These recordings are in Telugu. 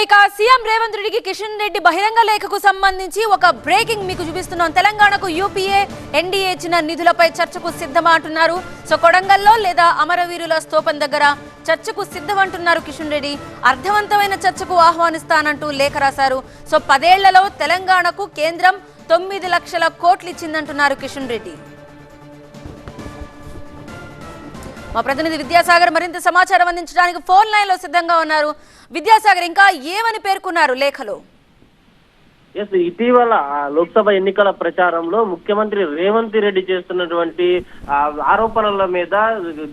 ఇక సీఎం రేవంత్ రెడ్డికి కిషన్ రెడ్డి బహిరంగ లేఖకు సంబంధించి ఒక బ్రేకింగ్ మీకు చూపిస్తున్నాం. తెలంగాణకు యూపీఏ ఎన్డీఏ ఇచ్చిన నిధులపై చర్చకు సిద్ధమంటున్నారు. సో కొడంగల్లో లేదా అమరవీరుల స్తూపం దగ్గర చర్చకు సిద్ధమంటున్నారు కిషన్ రెడ్డి. అర్థవంతమైన చర్చకు ఆహ్వానిస్తానంటూ లేఖ రాశారు. సో 10 ఏళ్లలో తెలంగాణకు కేంద్రం 9 లక్షల కోట్లు ఇచ్చిందంటున్నారు కిషన్ రెడ్డి. మా ప్రతినిధి విద్యాసాగర్ మరింత సమాచారం అందించడానికి ఫోన్ లైన్ లో సిద్ధంగా ఉన్నారు. విద్యాసాగర్, ఇంకా ఏమని పేర్కొన్నారు లేఖలో? ఇటీవల లోక్సభ ఎన్నికల ప్రచారంలో ముఖ్యమంత్రి రేవంత్ రెడ్డి చేస్తున్నటువంటి ఆరోపణల మీద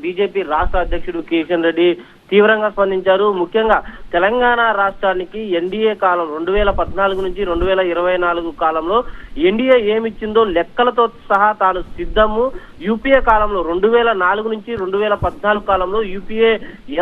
బీజేపీ రాష్ట్ర అధ్యక్షుడు కిషన్ రెడ్డి తీవ్రంగా స్పందించారు. ముఖ్యంగా తెలంగాణ రాష్ట్రానికి ఎన్డీఏ కాలం 2014 నుంచి 2024 కాలంలో ఎన్డీఏ ఏమిచ్చిందో లెక్కలతో సహా తాను సిద్ధము. యూపీఏ కాలంలో 2004 నుంచి 2014 కాలంలో యూపీఏ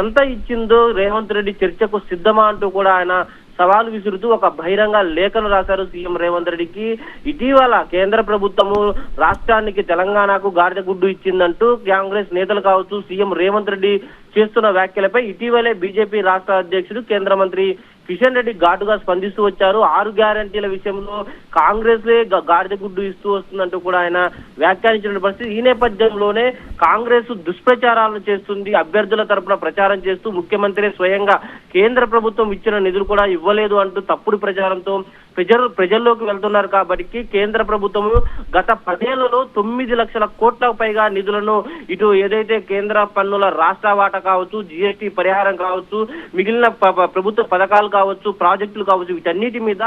ఎంత ఇచ్చిందో రేవంత్ రెడ్డి చర్చకు సిద్ధమా అంటూ కూడా ఆయన సవాలు విసురుతూ ఒక బహిరంగ లేఖను రాశారు సీఎం రేవంత్ రెడ్డికి. ఇటీవల కేంద్ర ప్రభుత్వము రాష్ట్రానికి తెలంగాణకు గాడిద గుడ్డు ఇచ్చిందంటూ కాంగ్రెస్ నేతలు కావచ్చు సీఎం రేవంత్ రెడ్డి చేస్తున్న వ్యాఖ్యలపై ఇటీవలే బీజేపీ రాష్ట్ర అధ్యక్షుడు కేంద్ర మంత్రి కిషన్ రెడ్డి ఘాటుగా స్పందిస్తూ వచ్చారు. 6 గ్యారంటీల విషయంలో కాంగ్రెసే గాడిద గుడ్డు ఇస్తూ వస్తుందంటూ కూడా ఆయన వ్యాఖ్యానించిన పరిస్థితి. ఈ నేపథ్యంలోనే కాంగ్రెస్ దుష్ప్రచారాలను చేస్తుంది. అభ్యర్థుల తరపున ప్రచారం చేస్తూ ముఖ్యమంత్రి స్వయంగా కేంద్ర ప్రభుత్వం ఇచ్చిన నిధులు కూడా ఇవ్వలేదు అంటూ తప్పుడు ప్రచారంతో ప్రజల్లోకి వెళ్తున్నారు. కాబట్టి కేంద్ర ప్రభుత్వము గత 10 ఏళ్లలో 9 లక్షల కోట్లకు పైగా నిధులను ఇటు ఏదైతే కేంద్ర పన్నుల రాష్ట్ర వాటా కావచ్చు, జీఎస్టీ పరిహారం కావచ్చు, మిగిలిన ప్రభుత్వ పథకాలు కావచ్చు, ప్రాజెక్టులు కావచ్చు, వీటన్నిటి మీద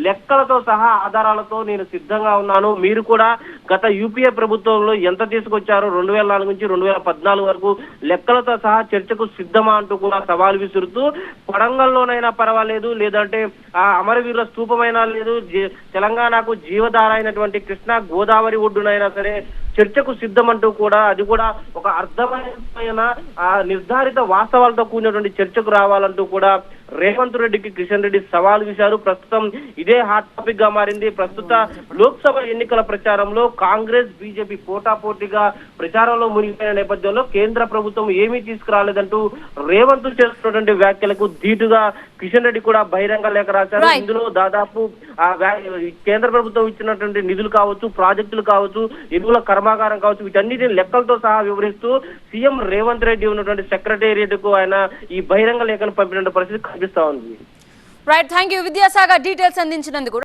లెక్కలతో సహా ఆధారాలతో నేను సిద్ధంగా ఉన్నాను. మీరు కూడా గత యూపీఏ ప్రభుత్వంలో ఎంత తీసుకొచ్చారో 2004 నుంచి 2014 వరకు లెక్కలతో సహా చర్చకు సిద్ధమా అంటూ కూడా సవాల్ విసురుతూ కొడంగల్లోనైనా పర్వాలేదు, లేదంటే అమరవీరుల స్థూపమైన లేదు, తెలంగాణకు జీవధార అయినటువంటి కృష్ణా గోదావరి ఒడ్డునైనా సరే చర్చకు సిద్ధమంటూ కూడా అది కూడా ఒక అర్థమైన నిర్ధారిత వాస్తవాలతో కూడినటువంటి చర్చకు రావాలంటూ కూడా రేవంత్ రెడ్డికి కిషన్ రెడ్డి సవాల్ విశారు. ప్రస్తుతం ఇదే హాట్ టాపిక్ గా మారింది. ప్రస్తుత లోక్సభ ఎన్నికల ప్రచారంలో కాంగ్రెస్ బీజేపీ పోటాపోటీగా ప్రచారంలో మునిగిపోయిన నేపథ్యంలో కేంద్ర ప్రభుత్వం ఏమీ తీసుకురాలేదంటూ రేవంత్ చేస్తున్నటువంటి వ్యాఖ్యలకు ధీటుగా కిషన్ రెడ్డి కూడా బహిరంగ లేఖ రాశారు. ఇందులో దాదాపు కేంద్ర ప్రభుత్వం ఇచ్చినటువంటి నిధులు కావచ్చు, ప్రాజెక్టులు కావచ్చు, ఎరువుల కర్మాగారం కావచ్చు, వీటన్నిటిని లెక్కలతో సహా వివరిస్తూ సీఎం రేవంత్ రెడ్డి ఉన్నటువంటి సెక్రటేరియట్ కు ఆయన ఈ బహిరంగ లేఖను పంపిన పరిస్థితి కనిపిస్తా ఉంది. Right, thank you Vidyasagar details అందించినందుకు.